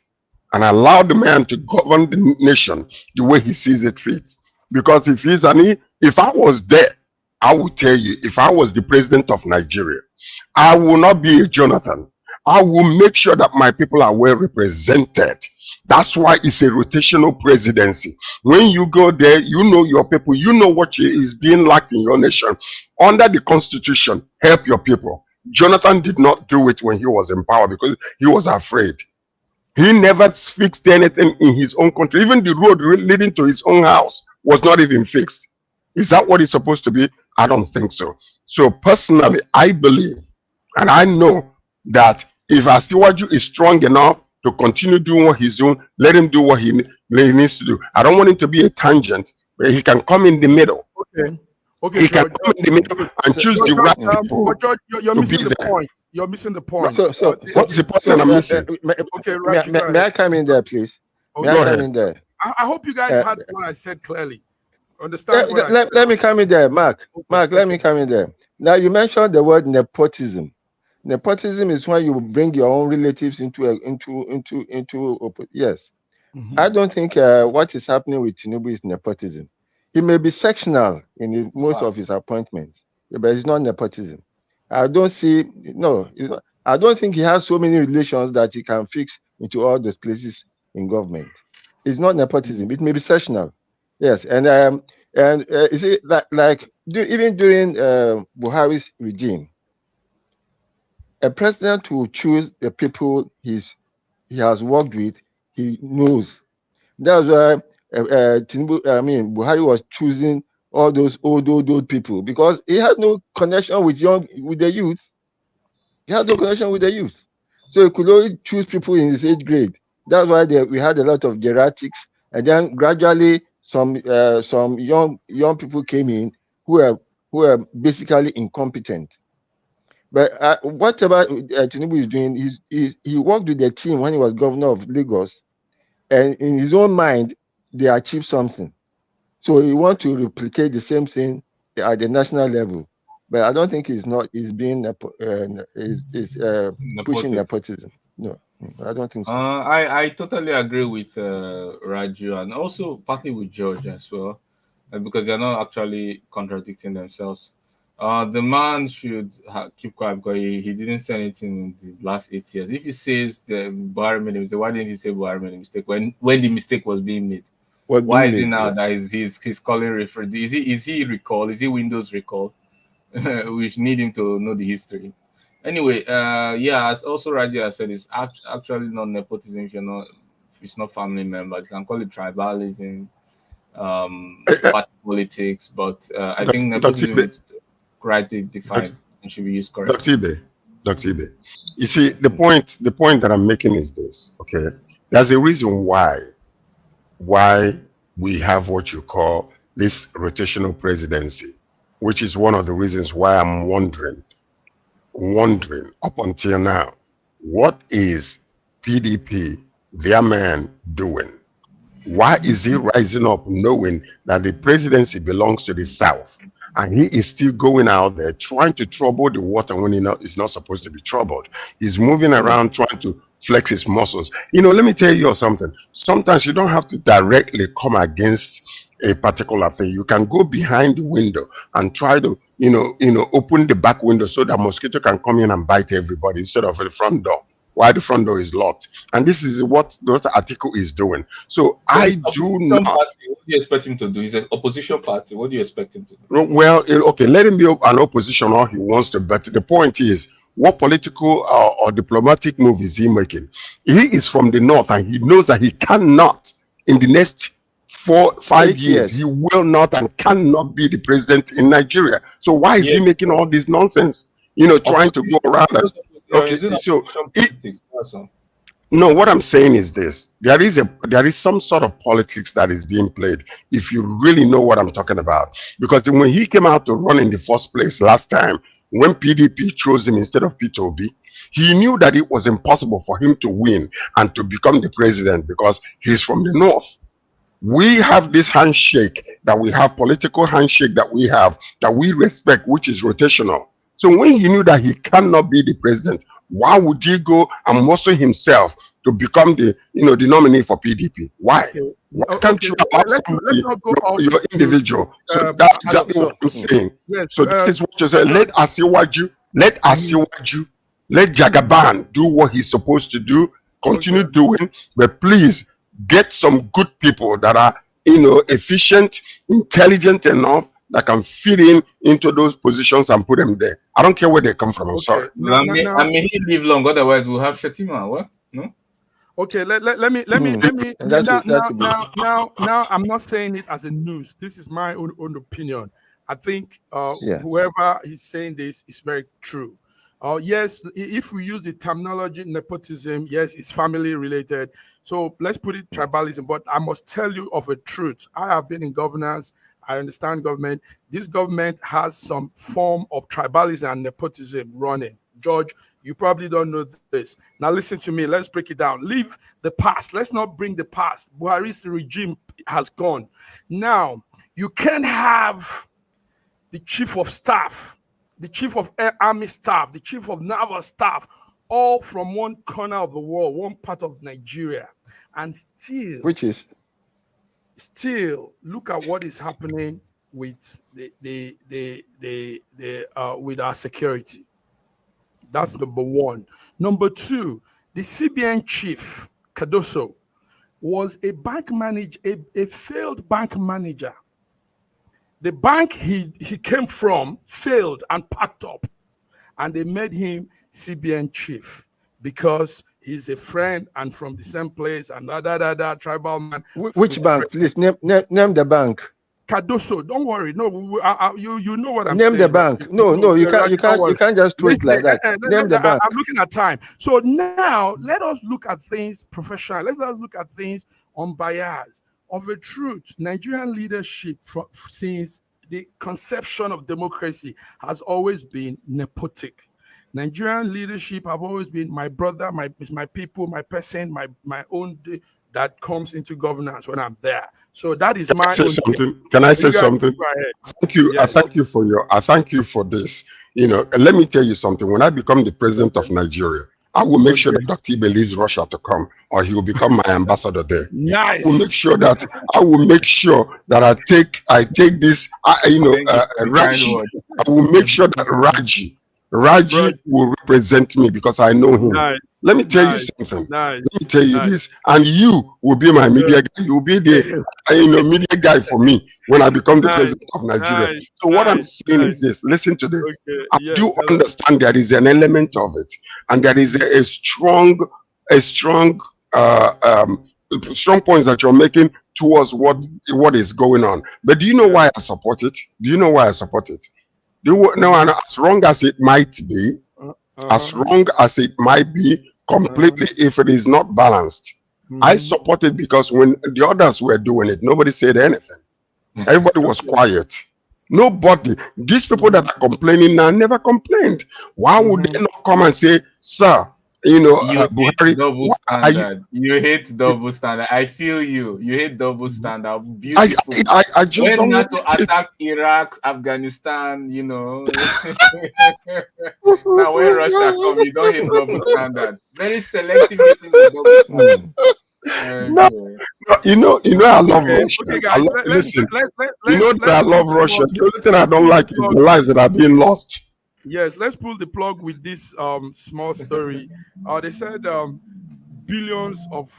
and allow the man to govern the nation the way he sees it fits. Because if I was there, I will tell you, if I was the president of Nigeria, I will not be a Jonathan. I will make sure that my people are well represented. That's why it's a rotational presidency. When you go there, you know your people, you know what is being lacked in your nation. Under the constitution, help your people. Jonathan did not do it when he was in power because he was afraid. He never fixed anything in his own country. Even the road leading to his own house was not even fixed. Is that what it's supposed to be? I don't think so. So personally, I believe and I know that if Asiwaju is strong enough to continue doing what he's doing, let him do what he needs to do. I don't want him to be a tangent, but he can come in the middle. Okay. He can come in the middle and choose the right people. But George, you're missing the point. You're missing the point. So what's the point that I'm missing? May I come in there, please? May I come in there? I hope you guys heard what I said clearly. Understand? Let me come in there, Mark. Mark, let me come in there. Now you mentioned the word nepotism. Nepotism is when you bring your own relatives into yes. I don't think what is happening with Tinubu is nepotism. He may be sectional in most of his appointments, but it's not nepotism. I don't think he has so many relations that he can fix into all those places in government. It's not nepotism. It may be sectional. Yes, and And you see, even during Buhari's regime, a president will choose the people he has worked with, he knows. That's why Buhari was choosing all those old people because he had no connection with the youth. He had no connection with the youth, so he could only choose people in his age grade. That's why we had a lot of geriatrics, and then gradually some young people came in who are basically incompetent. But whatever Tinubu is doing, he worked with the team when he was governor of Lagos, and in his own mind, they achieved something. So he wants to replicate the same thing at the national level. But I don't think he's being pushing nepotism. No, I don't think so. I totally agree with Raju, and also partly with George as well, because they're not actually contradicting themselves. The man should keep quiet because he didn't say anything in the last 8 years. If he says the Buhari made a mistake, why didn't he say Buhari made a mistake when the mistake was being made? Why is it now that he's calling referred? Is he recall? Is he Windows recall? We need him to know the history. Anyway, as also Raji has said, it's actually not nepotism if it's not family members. You can call it tribalism, party politics, but I think nepotism is rightly defined and should be used correctly. Dr. Ibe, you see, the point that I'm making is this, okay? There's a reason why we have what you call this rotational presidency, which is one of the reasons why I'm wondering up until now, what is PDP, their man, doing? Why is he rising up knowing that the presidency belongs to the South, and he is still going out there trying to trouble the water when it's not supposed to be troubled? He's moving around trying to flex his muscles. Let me tell you something. Sometimes you don't have to directly come against a particular thing. You can go behind the window and try to, open the back window so that mosquito can come in and bite everybody instead of the front door, while the front door is locked. And this is what article is doing. So I do not. Party, what do you expect him to do? He's an opposition party. What do you expect him to do? Well, okay, let him be an opposition all he wants to. But the point is, what political or diplomatic move is he making? He is from the north, and he knows that he cannot, in the next 4-5 years, he will not and cannot be the president in Nigeria. So why is he making all this nonsense? Trying to go around. No, what I'm saying is this: there is some sort of politics that is being played, if you really know what I'm talking about. Because when he came out to run in the first place last time, when PDP chose him instead of Peter Obi, he knew that it was impossible for him to win and to become the president because he's from the north. We have this handshake that we have, political handshake that we respect, which is rotational. So when he knew that he cannot be the president, why would he go and muscle himself to become the nominee for PDP? Why? Why can't you allow somebody, your individual? So that's exactly what I'm saying. Yes, so this is what you say. Let Asiwaju, let Jagaban do what he's supposed to do, continue doing, but please get some good people that are efficient, intelligent enough that can fit into those positions and put them there. I don't care where they come from. I'm sorry. I mean, he live long. Otherwise, we'll have Shetima. What? No. Okay. Let me. Now, I'm not saying it as a news. This is my own opinion. I think whoever is saying this is very true. Yes, if we use the terminology nepotism, yes, it's family related. So let's put it tribalism. But I must tell you of a truth. I have been in governance. I understand government. This government has some form of tribalism and nepotism running. George, you probably don't know this. Now listen to me. Let's break it down. Leave the past. Let's not bring the past. Buhari's regime has gone. Now, you can't have the chief of staff, the chief of army staff, the chief of naval staff, all from one corner of the world, one part of Nigeria, and still look at what is happening with with our security. That's number one. Number two, the CBN chief Cardoso was a bank manager, a failed bank manager. The bank he came from failed and packed up, and they made him CBN chief because he's a friend and from the same place and tribal man. Which bank? Please name the bank. Cardoso, don't worry. No, you know what I'm saying. Name the bank. No, you can't just tweet like that. Name the bank. I'm looking at time. So now let us look at things professional. Let us look at things unbiased. Of a truth, Nigerian leadership since the conception of democracy has always been nepotic. Nigerian leadership have always been my brother, my people, my person, my own that comes into governance when I'm there. So that is my own something. Can I say something? Thank you. Yes. I thank you for this. Let me tell you something. When I become the president of Nigeria, I will make sure that Dr. Ibe leaves Russia to come, or he will become my ambassador there. Nice. I will make sure that I take this. Raji. I will make sure that Raji will represent me because I know him. Nice. Let me tell you something. Let me tell you this, and you will be my media guy. You will be the media guy for me when I become the president of Nigeria. So what I'm saying is this: listen to this. Okay. I do understand there is an element of it, and there is a strong points that you're making towards what is going on. But do you know why I support it? Do you know why I support it? And as wrong as it might be, as wrong as it might be, completely, if it is not balanced, I support it because when the others were doing it, nobody said anything. Everybody was quiet. Nobody. These people that are complaining now never complained. Why would they not come and say, sir, Buhari, double standard. You hate double standard. I feel you. You hate double standard. Beautiful. I just when don't NATO attack Iraq, Afghanistan, Now when Russia come, you don't hate double standard. Very selective hating double standard. No, I love Russia. Okay, guys, I love Russia. The only thing I don't like is the lives that are being lost. Yes, let's pull the plug with this small story. They said billions of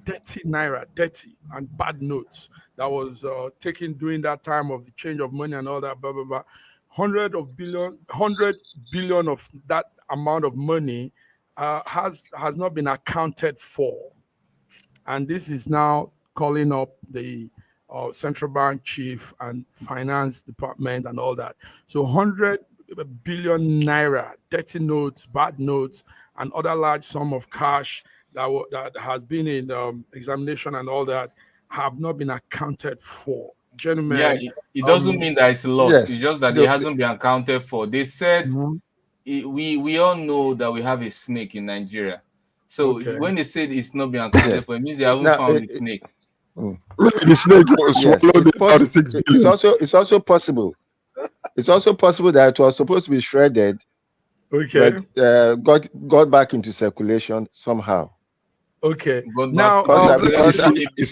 dirty naira, dirty and bad notes that was taken during that time of the change of money and all that, blah, blah, blah. 100 billion of that amount of money has not been accounted for. And this is now calling up the central bank chief and finance department and all that. So 100 billion naira, dirty notes, bad notes, and other large sum of cash that has been in examination and all that have not been accounted for. Gentlemen, yeah, it doesn't mean that it's lost. Yes. It's just that it hasn't been accounted for. They said we all know that we have a snake in Nigeria. So when they said it's not been accounted for, it means they haven't found the snake. The snake was swallowed 36 billion. It's also possible. It's also possible that it was supposed to be shredded, but got back into circulation somehow. Okay. Now, before we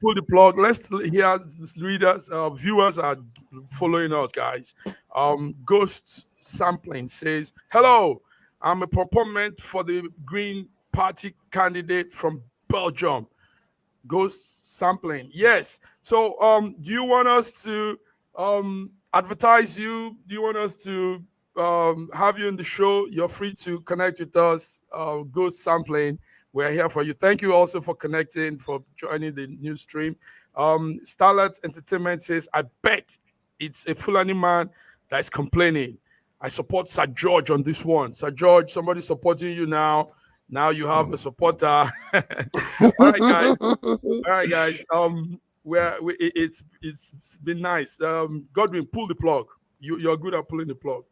pull the plug, let's hear readers, viewers are following us, guys. Ghost Sampling says, "Hello, I'm a proponent for the Green Party candidate from Belgium." Ghost Sampling, yes. So, do you want us to advertise you? Do you want us to have you in the show? You're free to connect with us. Ghost Sampling, we're here for you. Thank you also for connecting, for joining the news stream. Starlight Entertainment says, "I bet it's a Fulani man that is complaining. I support Sir George on this one." Sir George, somebody supporting you now. Now you have a supporter. All right, guys. It's been nice. Godwin, pull the plug. You're good at pulling the plug.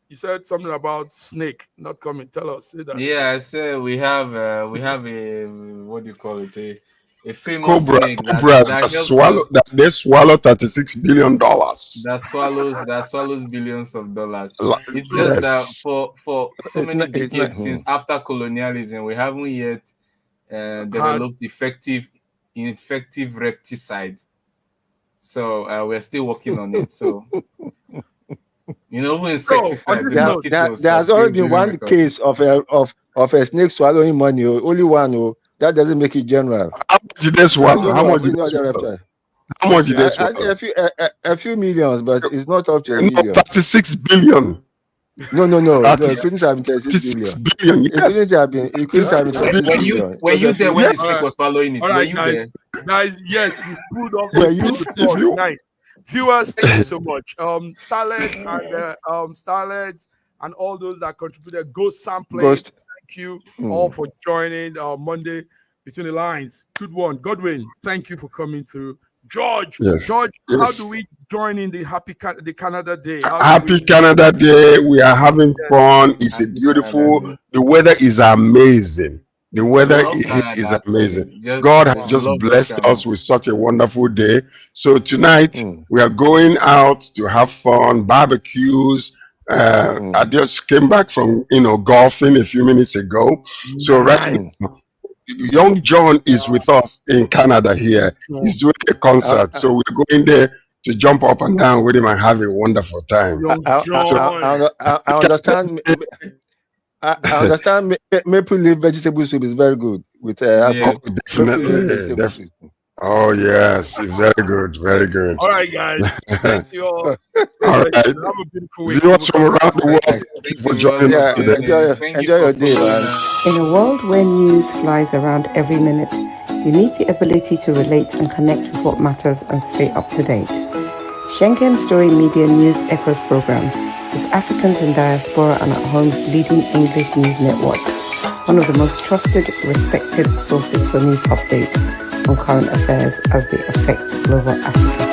You said something about snake not coming. Tell us. Say that. Yeah, I said we have a what do you call it? A famous Cobra snake that they swallow $36 billion. That swallows billions of dollars. It's just that for so many decades since after colonialism, we haven't yet developed effective recticide. So we're still working on it. So even insecticide. There has already been one case of a snake swallowing money. Only one. That doesn't make it general. How much did they swallow? How much did they swallow? How much did they I, swallow? a few millions, but it's not up to a No, billion. 36 billion. No. No, it 36, couldn't have been 36 36 billion. billion. It couldn't Yes. have been. It couldn't have been 36 36 billion. billion. Were you there when the Yes. snake was swallowing it? All Were right, you guys. there? Guys, yes, you pulled off Were a you? good report. Nice. Viewers, thank you so much. Starlet and Starlet and all those that contributed. Ghost sampling. Ghost. Thank you all for joining Monday Between the Lines. Good one. Godwin, thank you for coming through. George, Yes. George, Yes. how do we join in the the Canada Day? Happy Canada Day. We are having fun. It's a beautiful, the weather is amazing. The weather is amazing. God has just blessed us with such a wonderful day. So tonight we are going out to have fun, barbecues. I just came back from golfing a few minutes ago. So right now, young John is with us in Canada here. He's doing a concert. So we're going there to jump up and down with him and have a wonderful time. I understand. I understand maple leaf vegetable soup is very good with definitely. Oh yes, very good, very good. All right, guys. Thank you all. All right. Have a beautiful week. Viewers from around the world, thank you for joining us today. Enjoy your day, man. In a world where news flies around every minute, you need the ability to relate and connect with what matters and stay up to date. Schengen Story Media News Echoes program is Africans in Diaspora and at Home's leading English news network, one of the most trusted, respected sources for news updates on current affairs as they affect global Africa.